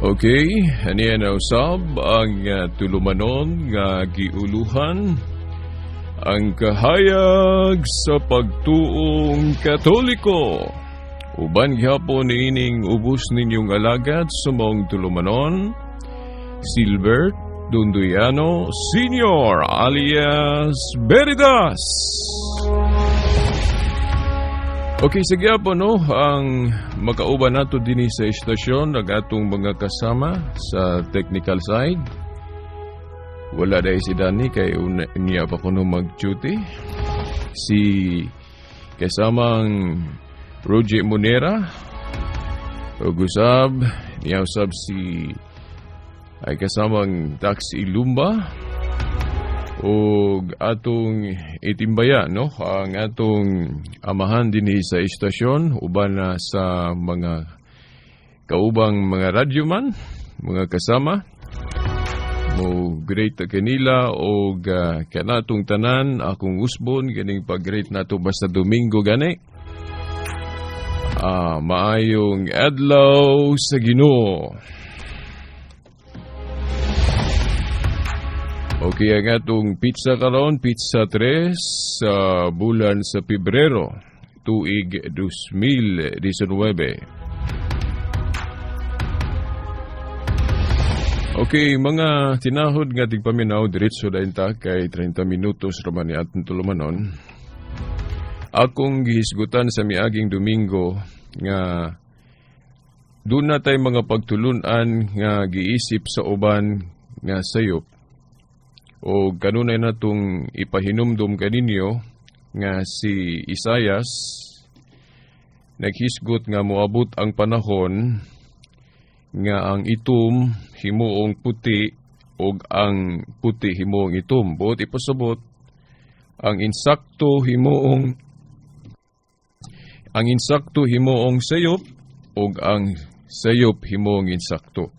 Okay, aniya na usab ang tulumanon nga giuluhan ang kahayag sa pagtuong Katoliko. Uban gyapon niining ubos ninyong alagad sa mong tulumanon, Silbert Dunduyano Sr. alias Veritas. Okay, sige po no, ang makauban nato din sa istasyon ng atong mga kasama sa technical side. Wala dahil si Danny kay niya pa kuno mag-duty. Si kasamang Roger Monera. Ugusab, niya usab si ay kasamang Taxi Lumba. O atong itimbaya no ang atong amahan dinhi sa istasyon uban na sa mga kaubang mga radyoman, mga kasama mo great kanila o kanatong tanan akong usbon ganing pag-great nato basta Domingo gani. Maayong adlaw sa Ginoo. Okay, ang atong pizza karon, pizza 3 sa bulan sa Pebrero, tuig 2019. Okay, mga tinahod nga tigpaminaw, diretso dahin ta kay 30 minutos raman ni atong tulumanon. Akong gihisgutan sa miaging Domingo nga doon na tayo mga pagtulunan nga giisip sa uban nga sayop. O kanunay natong ipahinumdum kaninyo nga si Isaias naghisgot nga moabot ang panahon nga ang itom himuong puti o ang puti himuong itom. Buot ipasabot ang insakto himuong sayop o ang sayop himuong insakto.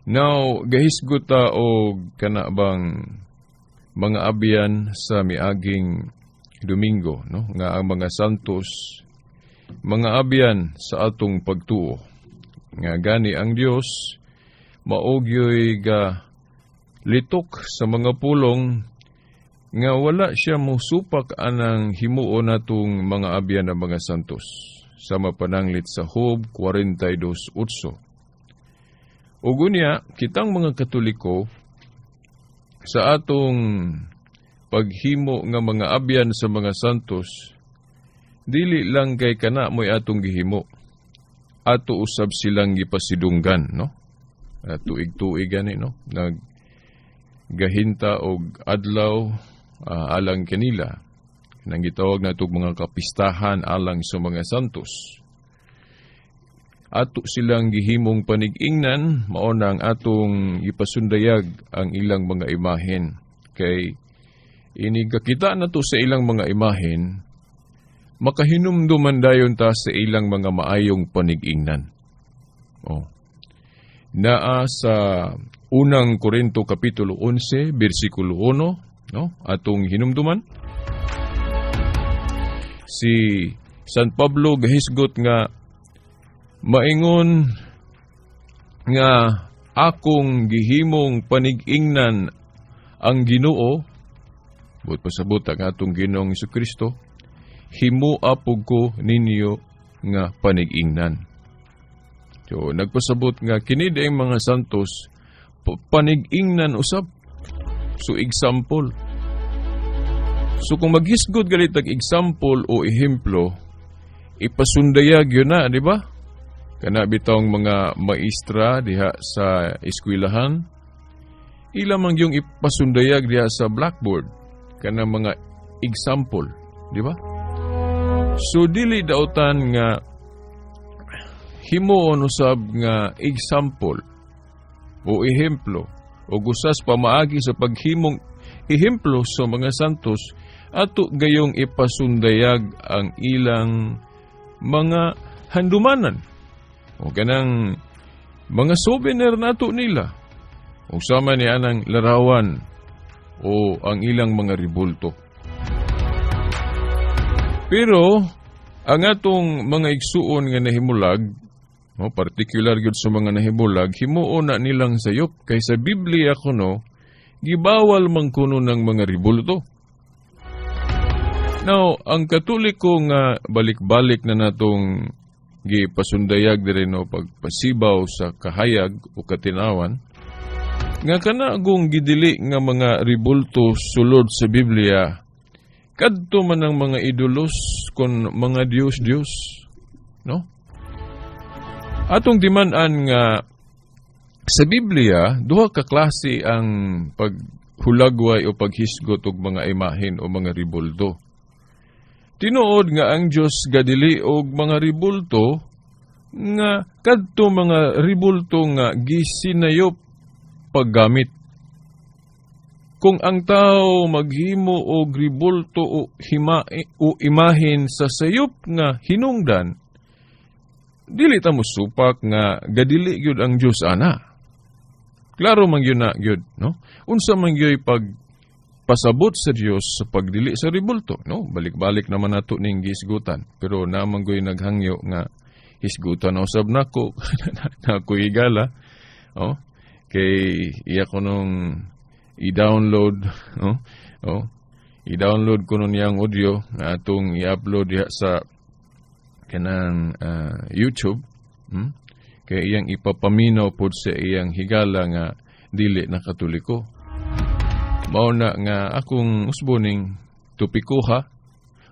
Now, gahisgot ta o kanabang mga abyan sa miaging Domingo, no? Nga ang mga santos, mga abyan sa atong pagtuo. Nga gani ang Dios maogyoy ga litok sa mga pulong nga wala siya mosupak anang himuon natong mga abyan ng mga santos. Sa mapananglit sa Job 42:8. Ugunya, kitang mga Katoliko, sa atong paghimo nga mga abyan sa mga santos, dili lang kay kana mo'y atong gihimo. Ato usab silang gipasidunggan, no? Tuig-tuig gani, no? Naggahinta og adlaw alang kanila. Nang gitawag na itong mga kapistahan alang sa mga santos. Ato silang gihimong panig-ingnan, mauna ang atong ipasundayag ang ilang mga imahen. Kay inigakita na to sa ilang mga imahen, makahinumduman dayon ta sa ilang mga maayong panig-ingnan. Naa sa unang Korinto Kapitulo 11, versikulo 1, no? Atong hinumduman. Si San Pablo gahisgot nga maingon nga akong gihimong panig-ingnan ang Ginoo, buot pasabot ang atong Ginoong Jesucristo, himua pug ko ninyo nga panig-ingnan. So nagpasabot nga kini daing mga santos panig-ingnan usab. So example. So kung maghisgod galit ang example o ehemplo, ipasundayag yun na, di ba? Kana bitong mga maestra diha sa eskwelahan, ilamang yung ipasundayag diha sa blackboard, kana mga example, di ba? So dili dautan nga himuon usab nga example o ehemplo o gusas pamaagi sa paghimong ehemplo sa mga santos ato gayong ipasundayag ang ilang mga handumanan. O kanang mga souvenir nato nila. O sama ni anang larawan o ang ilang mga ribulto. Pero ang atong mga igsuon nga nahimulag No, particular gyud sa mga nahibulag, himuon na nilang sayop kay sa Biblia kuno gibawal man kuno ng mga ribulto. Now, ang Katoliko nga balik-balik na natong gipasundayag diri no pagpasibaw sa kahayag o katinawan nga kanagong gidili nga mga ribulto sulod sa Biblia kadto man ang mga idolos kon mga Diyos, no? Atong timan-an nga sa Biblia, duha ka klase ang paghulagway o paghisgot og mga imahen o mga ribulto. Tinuod nga ang Dios gadili og mga ribulto nga kadto mga ribulto nga gisinayop paggamit. Kung ang tao maghimo og ribulto o imahen sa sayop nga hinungdan, dili ta mo supak nga gadili gyud ang Dios ana. Klaro man yun na yun, no? Unsa man yun pasabot sa Diyos sa pagdili sa ribulto, no? Balik-balik naman nato ning gisgutan. Pero naman ko'y naghangyo nga hisgutan na usab nako, nako igala, oh? Kay iya ko nung i-download, no? Oh? I-download ko nun yang audio nga atong i-upload sa kanang YouTube, kaya iyang ipapaminaw po sa iyang higala nga dili na Katoliko. Mao na nga akong usboning tupikuha,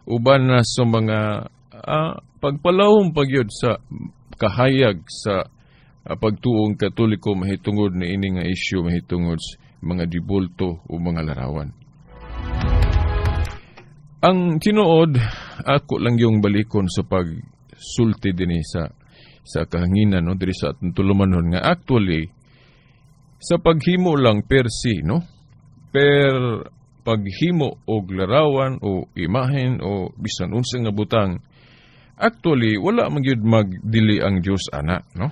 uban na sa mga pagpalawom pagyod sa kahayag sa pagtuong Katoliko mahitungod na ini nga isyu mahitungod sa mga dibulto o mga larawan. Ang tinuod, ako lang yung balikon sa pagsulti din sa kahanginan, no, diri sa atong tulumanon nga actually sa paghimo lang per se, no, per paghimo og larawan o imahen o bisan unsa nga butang, actually wala man gyud magdili ang Dios ana, no,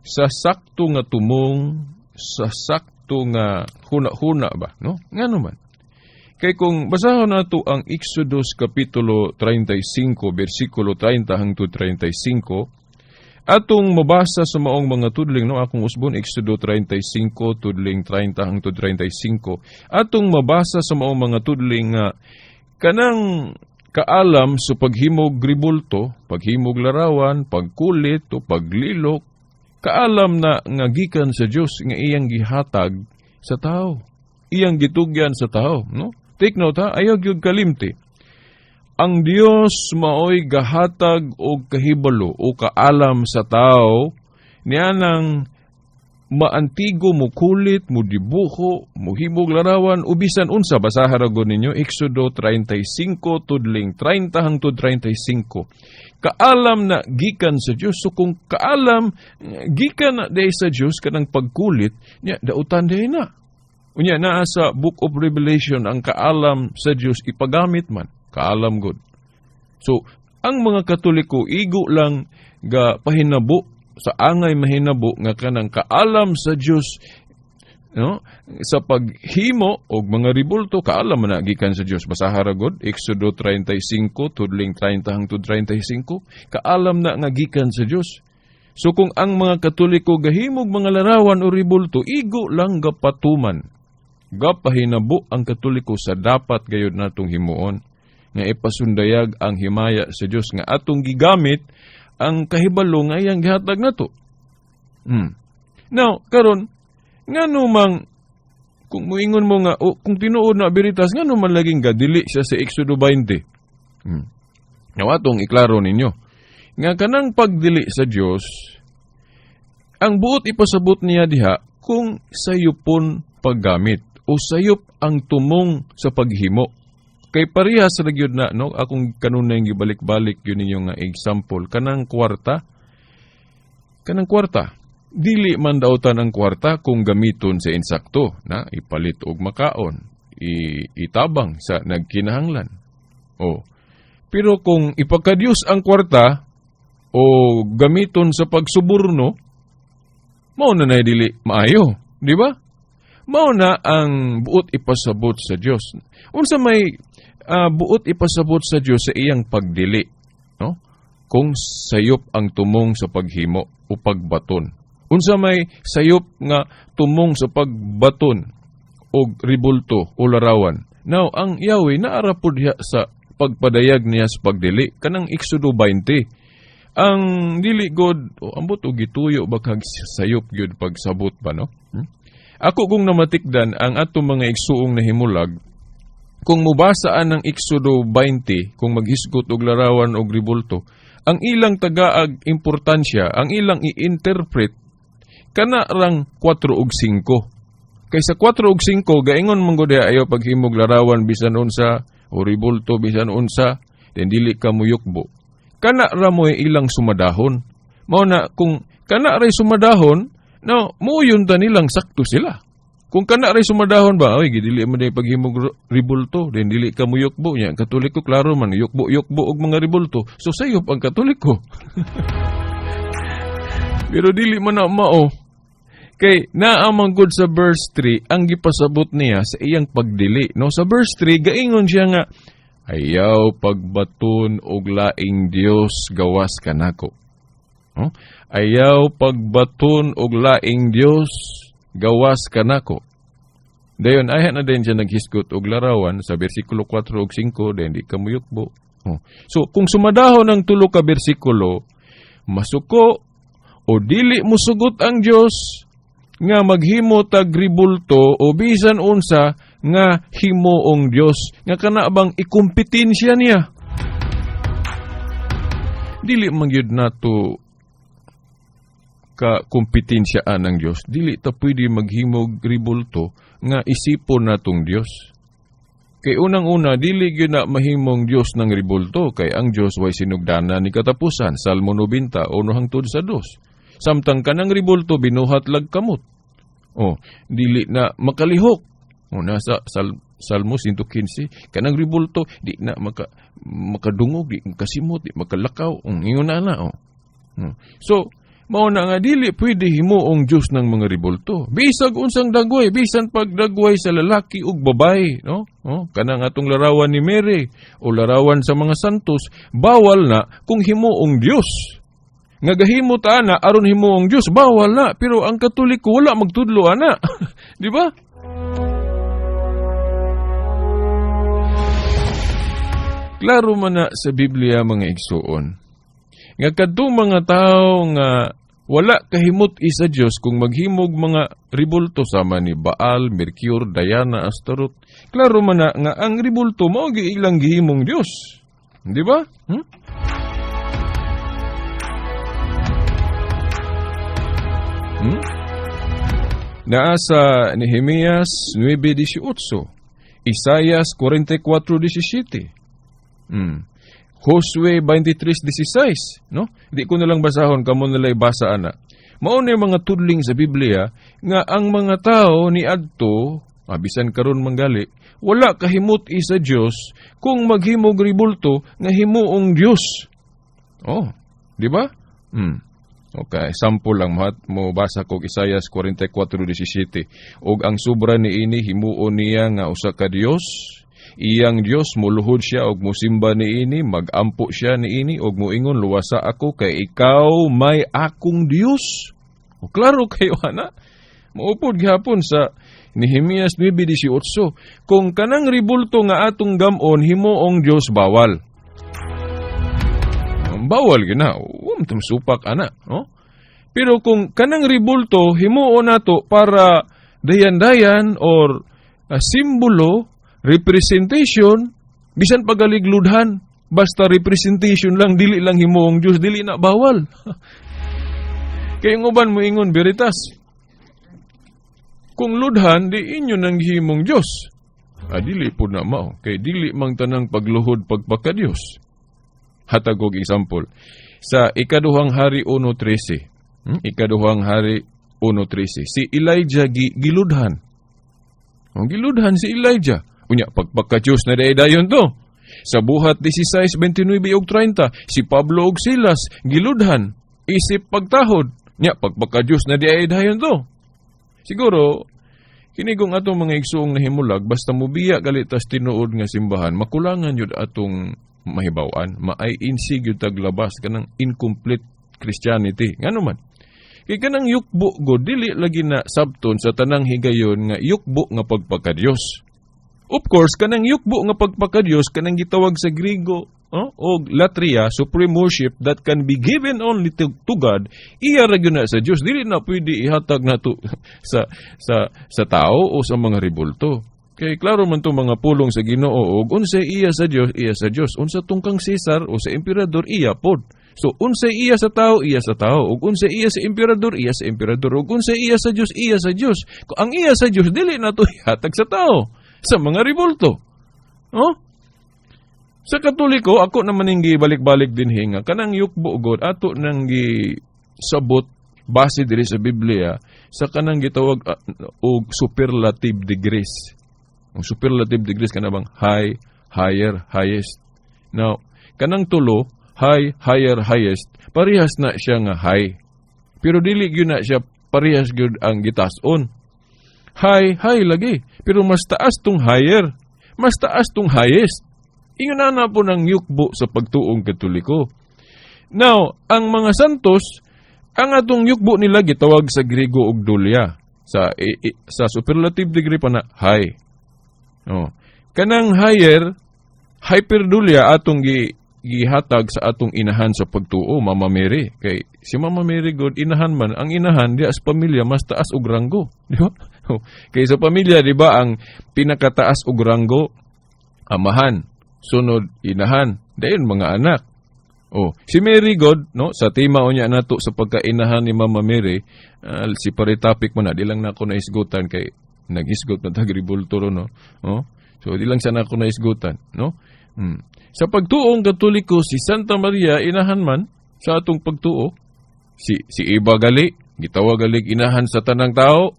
sa sakto nga tumong, sa sakto nga huna-huna ba, no, ngano man. Kay kung basahon nato ang Exodus Kapitulo 35, versikulo 30 hangtod 35, atong mabasa sa maong mga tudling, no, akong usbon, Exodus 35, tudling 30 hangtod 35, atong mabasa sa maong mga tudling nga kanang kaalam sa paghimog ribulto, paghimog larawan, pagkulit o paglilok, kaalam na nga gikan sa Dios nga iyang gihatag sa tao, iyang gitugyan sa tao, no? Take note ha, ayaw gyud kalimti. Ang Dios maoy gahatag og kahibalo o kaalam sa tao niya nang maantigo mo kulit, mo dibuho, mo himog larawan, ubisan unsa basaha ra gud ninyo Exodo 35 tudling 30 hangtod 35. Kaalam na gikan sa Dios. So kung kaalam gikan na day sa Dios kanang pagkulit, nya dautan day na. Unya naa sa Book of Revelation ang kaalam sa Dios ipagamit man, kaalam gud. So ang mga Katoliko igo lang ga pahinabo sa angay mahinabo nga kanang kaalam sa Dios, no, sa paghimo og mga ribulto kaalam man gikan sa Dios. Basaha ra gud Exodo 35 tudling 30 hangtod 35, kaalam na nga gikan sa Dios. So kung ang mga Katoliko gahimog mga larawan o ribulto, igo lang gapatuman, gapahinabo ang Katoliko sa dapat gayud natong himuon nga ipasundayag ang himaya sa Dios nga atong gigamit ang kahibalo nga iyang gihatag nato. Now, karon ngano mang kung moingon mo nga kung tinuod na beritas ngano man laging gadili siya sa Exodo 20. Now atong iklaro ninyo nga kanang pagdili sa Dios ang buot ipasabot niya diha kung sayupon paggamit o sayop ang tumong sa paghimo. Kay parehas ra gyud na, no, akong kanunay gibalik-balik yun ninyo nga example kanang kwarta. Kanang kwarta, dili man dautan ang kwarta kung gamiton sa insakto, na ipalit og makaon, itabang sa nagkinahanglan. Pero kung ipagkadyos ang kwarta o gamiton sa pagsuborno, mao na nay dili maayo, di ba? Mao na ang buot ipasabot sa Dios. Unsa may buot ipasabot sa Dios sa iyang pagdili, no? kung sayop ang tumong sa paghimo o pagbaton. Unsa may sayop nga tumong sa pagbaton o ribulto o larawan. Now, ang Yahweh naarapod diha sa pagpadayag niya sa pagdili kanang Exodo 20. Ang dili god ambot og gituyo bakag sayop gyud pagsabot ba no? Ako kung namatikdan ang atong mga igsuong nahimulag, kung mubasaan ng Exodo 20, kung maghisgot og larawan og ribulto, ang ilang tagaag importansya, ang ilang i-interpret kana rang 4 ug 5. Kaysa 4 ug 5 gaingon man gud ayo paghimog larawan bisan unsa o ribulto bisan unsa, then dili ka muyukbo. Kana ra mo ilang sumadahon. Mao na kung kana ray sumadahon, no, muuyon ta nilang sakto sila. Kung kana ray sumadahon ba, oy gidili man day paghimog ribulto, then dili ka muyukbo nya. Katoliko klaro man yukbo og mga ribulto. So sayop ang Katoliko. Pero dili man na mao. Kay naamang good sa verse 3 ang gipasabot niya sa iyang pagdili. No, sa verse 3 gaingon siya nga ayaw pagbaton og laing Dios gawas kanako. No? Ayaw pagbaton og laing Dios gawas kanako. Dayon ayha na din siya naghisgot og larawan sa bersikulo 4 ug 5 then di ka muyukbo. So kung sumadahon ang tulo ka bersikulo, masuko o dili musugot ang Dios nga maghimo tag ribulto o bisan unsa nga himuong Dios nga kana bang ikumpetensya niya. Dili man gyud nato ka kompetensyaan ng Dios. Dili ta pwede maghimog ribulto nga isipon natong Dios. Kay unang-una dili gyud na mahimong Dios ng ribulto kay ang Dios way sinugdanan ni katapusan. Salmo 90 uno hangtod sa 2. Samtang kanang ribulto binuhat lag kamot. Dili na makalihok. Nasa Salmo 115, kanang ribulto di na makadungog, di makasimot, di makalakaw. Ingon na. So, mao na nga dili pwede himuong Dios ng mga ribulto. Bisag unsang dagway, bisan pagdagway sa lalaki ug babae, no? Kanang atong larawan ni Mary o larawan sa mga santos, bawal na kung himuong Dios. Nga gahimo ta ana aron himuong Dios, bawal na. Pero ang Katoliko wala magtudlo ana. Di ba? Klaro man na sa Biblia mga igsuon. Nga kadtong mga tao nga wala kahimot isa Dios kung maghimog mga ribulto sama ni Baal, Mercure, Diana, Astaroth. Klaro man na nga ang ribulto mao gi ilang gihimong Dios. Di ba? Naa sa Nehemias 9:18, Isaias 44:17, Josue 23:16, no? Di ko nalang basahon, kamo nalay basa ana. Mao na mga tudling sa Biblia nga ang mga tao ni adto, bisan karon manggali, wala kahimot isa Dios kung maghimog ribulto nga himuong Dios. Di ba? Okay, sample lang mo basa kog Isaias 44:17. Og ang sobra niini himuon niya nga usa ka Dios, iyang Dios muluhod siya og mosimba niini, magampo siya niini og moingon luwasa ako kay ikaw may akong Dios. O klaro kayo ana. Maupod gihapon sa Nehemias 9:18, kung kanang ribulto nga atong gamon himuong Dios bawal. Bawal gina, supak ana, no? Pero kung kanang ribulto himuon nato para dayan-dayan or simbolo, representation, bisan pagaligludan, basta representation lang, dili lang himuong Dios, dili na bawal. Kay nguban mo ingon veritas. Kung ludhan di inyo nang himong Dios. Dili po na mao, kay dili mang tanang pagluhod pagpaka Dios. Hatag og example. Sa ikaduhang hari 1:13. Ikaduhang hari 1:13. Si Elijah giludhan. Giludhan si Elijah. Unya pagpaka Dios na dayon to. Sa buhat 16:29 ug 30, si Pablo ug Silas giludhan isip pagtahod. Nya pagpaka Dios na dayon to. Siguro kinigong atong mga igsuong nahimulag basta mubiya galitas tinuod nga simbahan, makulangan yun atong mahibawan, maay insig yung taglabas kanang incomplete Christianity. Ngano man? Kay kanang yukbo go dili lagi na sabton sa tanang higayon nga yukbo nga pagpakadiyos. Of course, kanang yukbo nga pagpakadiyos kanang gitawag sa Griego o latria, supreme worship that can be given only to God, iya ra gyud na sa Dios. Dili na pwede ihatag nato sa tao o sa mga rebulto. Kay klaro man tong mga pulong sa Ginoo og unsay iya sa Dios, iya sa Dios. Unsa tungkang Cesar o sa emperador, iya pod. So unsay iya sa tao, iya sa tao. Ug unsay iya sa emperador, iya sa emperador. Ug unsay iya sa Dios, iya sa Dios. Ang iya sa Dios dili na to ihatag sa tao, sa mga rebulto. Sa Katoliko, ako naman yung balik-balik din hinga. Kanang yukbo god ato nang sabot base diri sa Biblia sa kanang gitawag og superlative degrees. Ang superlative degrees kana bang high, higher, highest. Now, kanang tulo, high, higher, highest, parehas na siya nga high. Pero dili gyud na siya parehas gyud ang gitas-on. High, high lagi. Pero mas taas tong higher. Mas taas tong highest. Ingon na po ng yukbo sa pagtuong Katoliko. Now, ang mga santos, ang atong yukbo nila gitawag sa Griego og dulia. Sa superlative degree pa na high. Kanang higher, hyperdulia atong gihatag sa atong inahan sa pagtuo, Mama Mary. Kay si Mama Mary god inahan man, ang inahan diya sa pamilya mas taas og ranggo, di ba? Kay sa pamilya, di ba, ang pinakataas og ranggo amahan, sunod inahan, dayon mga anak. Si Mary God, no, sa tema unya nato sa pagkainahan ni Mama Mary, si paritapik mo na, di lang na ako naisgutan kay nag-isgot na tagribulto ro, no. So di lang sana ako naisgutan, no. Sa pagtuong Katoliko, si Santa Maria inahan man sa atong pagtuo. Si Eva gali, gitawag gali inahan sa tanang tao.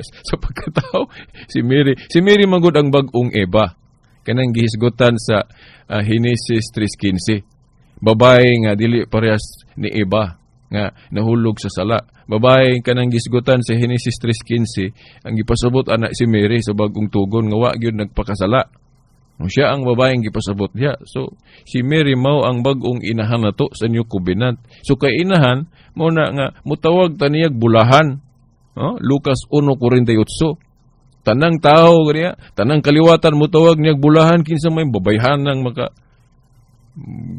Sa pagkatao, si Mary magud ang bag-ong Eva. Kanang gihisgutan sa Genesis 3:15. Babae nga dili parehas ni Eva nga nahulog sa sala. Babae kanang gisgutan sa Genesis 3:15, ang gipasabot anak si Mary sa bagong tugon nga wa gyud nagpakasala. Siya ang babaeng gipasabot diha. So si Mary mao ang bag-ong inahan nato sa New Covenant. So kay inahan mao na nga mutawag taniyag bulahan. Lucas 1:48. Tanang tao ganiya, tanang kaliwatan mutawag niyag bulahan kinsa may babayhan nang maka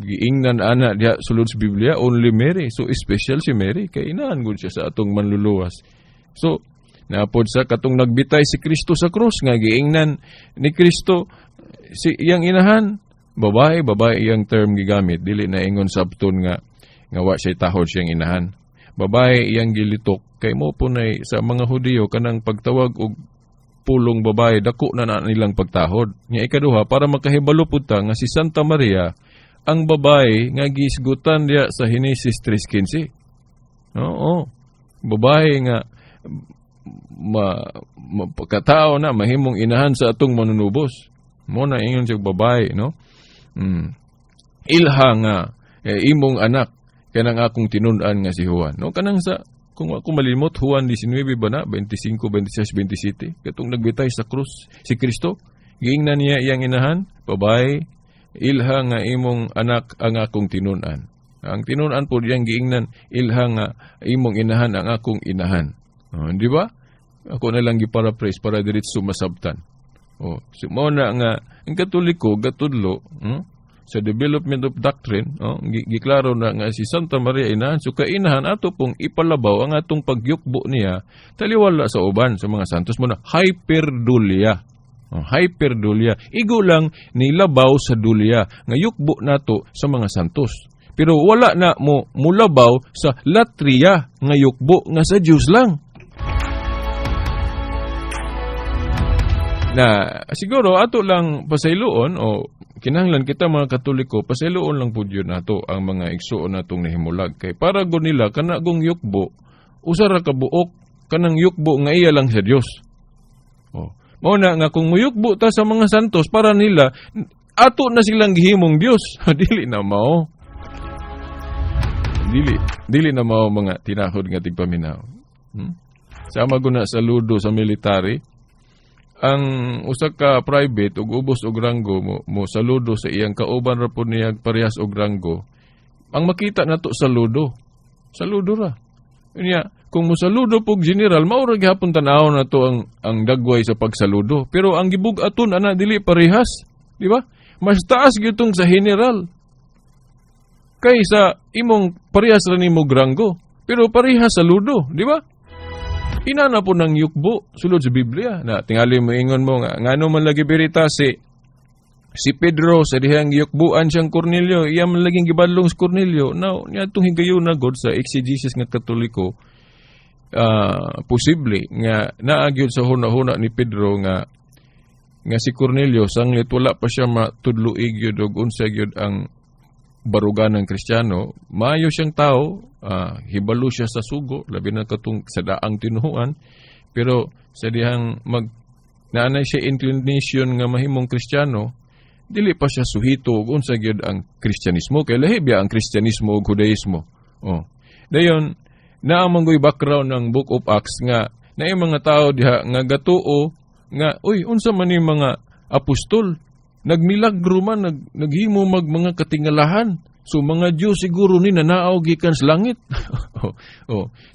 giingnan ana diha sulod sa Biblia, only Mary. So special si Mary kay inahan gud siya sa atong manluluwas. So napod sa katong nagbitay si Kristo sa krus nga giingnan ni Kristo si iyang inahan, babae iyang term gigamit, dili na ingon sabton nga wa siya tahod siyang inahan. Babae iyang gilitok kay mo punay sa mga Hudiyo kanang pagtawag og pulong babae dako na nilang pagtahod. Nga ikaduha, para makahibalo pud ta nga si Santa Maria ang babae nga gisgutan diya sa Genesis 3:15. Babae nga pagkatao na mahimong inahan sa atong manunubos. Mo na ingon siya babae, no? Ilha nga imong anak kanang akong tinun-an nga si Juan. No, kanang sa kung ako malimot, Juan 19 ba na? 25, 26, 27. Katong nagbitay sa krus, si Kristo. Giingnan niya iyang inahan, babae, ilha nga imong anak ang akong tinun-an. Ang tinun-an po diyang giingnan, ilha nga imong inahan ang akong inahan. Di ba? Ako na lang giparaphrase para diretso masabtan. So mo na nga, ang Katoliko, gatudlo, sa development of doctrine, giklaro na nga si Santa Maria inahan. So kainahan ato pong ipalabaw ang atong pagyukbo niya taliwala sa uban sa mga santos mo na hyperdulia. Hyperdulia. Igo lang nilabaw sa dulia nga yukbo nato sa mga santos. Pero wala na mo mulabaw sa latria nga yukbo nga sa Diyos lang. Na siguro ato lang pasayloon o kinahanglan kita mga Katoliko, pasayloon lang po yun nato ang mga igsuon natong nahimulag. Kay para go nila, kanagong yukbo, usara ka buok, kanang yukbo nga iya lang sa Diyos. Mao na nga kung muyukbo ta sa mga santos, para nila, ato na silang gihimong Diyos. Dili na mao. Dili na mao mga tinahod nga tigpaminaw. Sama guna sa ludo sa military, ang usa ka private ug ubos og ranggo mo saludo sa iyang kauban ra po niya parehas og ranggo, ang makita nato saludo ra. Unya, kung mosaludo pog general, mao ra gihapon tan-aw nato ang dagway sa pagsaludo. Pero ang gibug-aton ana dili parehas, di ba? Mas taas gyud sa general kaysa imong parehas ra nimo granggo, pero parehas saludo, di ba? Inana po ng yukbo sulod sa Biblia na tingali mo ingon mo nga ngano man lagi berita si Pedro sa dihang yukbuan siyang Cornelio, iya man laging gibadlong si Cornelio. Now, niya itong higayon na God sa exegesis nga Katoliko, posible nga naagyod sa huna-huna ni Pedro nga si Cornelio, sanglit wala pa siya matudluig yun o unsa yun ang barugan ng Kristiyano. Maayo siyang tao, hibalo siya sa sugo, labi na katong sa daang tinuhuan, pero sa dihang naanay siya inclination nga mahimong Kristiyano, dili pa siya suhito ug unsa gyud ang Kristyanismo, kay lahi biya ang Kristyanismo ug Judaismo. Dayon naa man goy background ng Book of Acts nga naay mga tao diha nga gatuo nga unsa man ni mga apostol nagmilagro man naghimo mga katingalahan. So mga Dios siguro ni nanaaw gikan sa langit.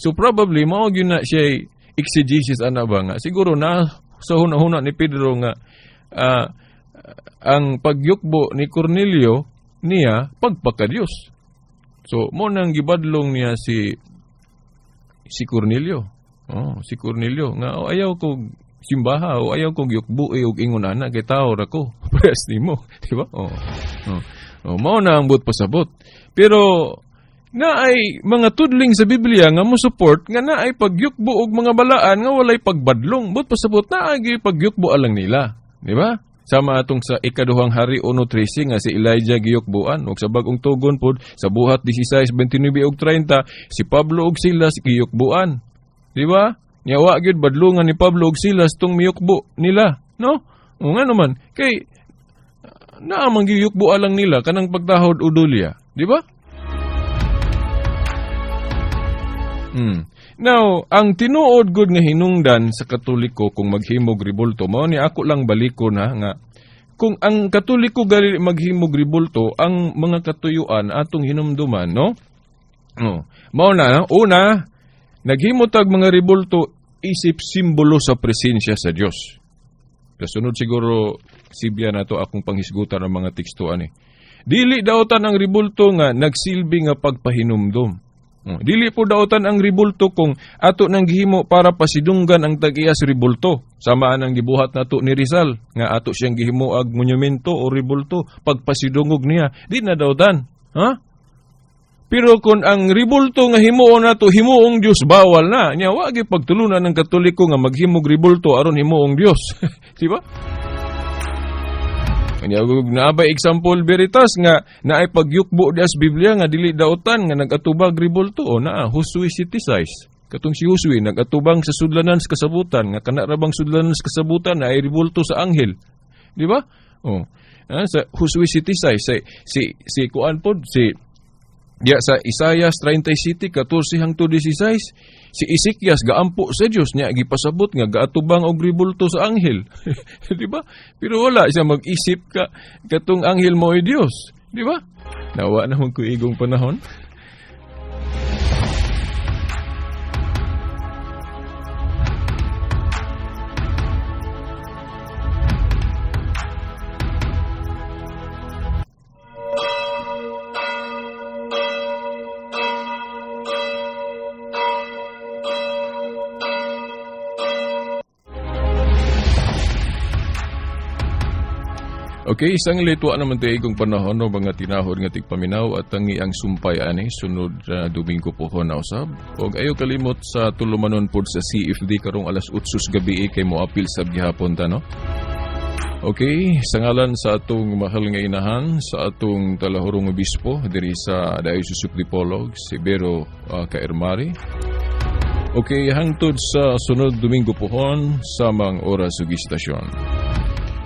So probably mao gyud na siya exegesis ana ba nga siguro na sa huna-huna ni Pedro nga ang pagyukbo ni Cornelio niya pagpakadiyos. So mo nang gibadlong niya si Cornelio. Si Cornelio nga ayaw ko simbaha o ayaw ko gyukbo og ingon ana kay tao ra ko. Press nimo, di ba? Mao na ang but pasabot. Pero naay mga tudling sa Biblia nga mo support nga naay pagyukbo og mga balaan nga walay pagbadlong. But pasabot naay pagyukbo alang nila, di ba? Sama atong sa ikaduhang hari 1:13 nga si Elijah giyukbuan ug sa bag-ong tugon pod sa buhat 16:29 ug 30 si Pablo ug Silas giyukbuan. Di ba? Nya wa gyud badlungan ni Pablo ug Silas tong miyukbo nila, no? O nga naman kay naa man giyukbo alang nila kanang pagtahod udulya, di ba? Now, ang tinuod gud nga hinungdan sa Katoliko kung maghimog ribulto, mao ni ako lang baliko na nga kung ang Katoliko gali maghimog ribulto, ang mga katuyuan atong hinumduman, no? Mao na, una, naghimutag mga ribulto isip simbolo sa presensya sa Dios. Kasunod siguro sibya nato akong panghisgutan ng mga tekstuan Dili daotan ang ribulto nga nagsilbi nga pagpahinumdum. Dili po daotan ang ribulto kung ato nang gihimo para pasidunggan ang tag-iyas ribulto. Samaan ang gibuhat nato ni Rizal nga ato siyang gihimo ag monumento o ribulto pagpasidungog niya. Di na daotan. Pero kung ang ribulto nga himuon nato himuong Dios bawal na. Nya wa gyud pagtulunan ng Katoliko nga maghimog ribulto aron himuong Dios. Di ba? Kanya naabay example veritas nga naay pagyukbo dias Biblia nga dili daotan nga nagatubag ribulto o naa Josue 76. Katong si Josue nagatubang sa sudlanan sa kasabutan nga kana ra bang sudlanan sa kasabutan na ay ribulto sa anghel. Di ba? Sa Josue 76 si kuan pod sa Isaias 37 14 hangtod 16 si Ezekias gaampo sa Dios niya gipasabot nga gaatubang og ribulto sa anghel. Di ba? Pero wala siya mag-isip katong anghel mo ay Dios, di ba? Nawa na ko igong panahon. Okay, isang litwa naman tayo kung panahon no, mga tinahod nga tigpaminaw at tangi ang sumpay ani sunod na Domingo po ho na usab. Og ayo kalimot sa tulumanon pod sa CFD karong alas 8 gabi kay mo apil sa gihapon ta no. Okay, sa ngalan sa atong mahal nga inahan sa atong talahurong obispo diri sa Diocese of Dipolog, si Bero Kaermari. Okay, hangtod sa sunod Domingo pohon samang oras ug istasyon.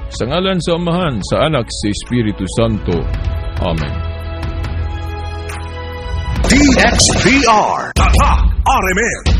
Sa ngalan sa Amahan, sa Anak, sa Espiritu Santo. Amen. DXPR, Tatak RMN.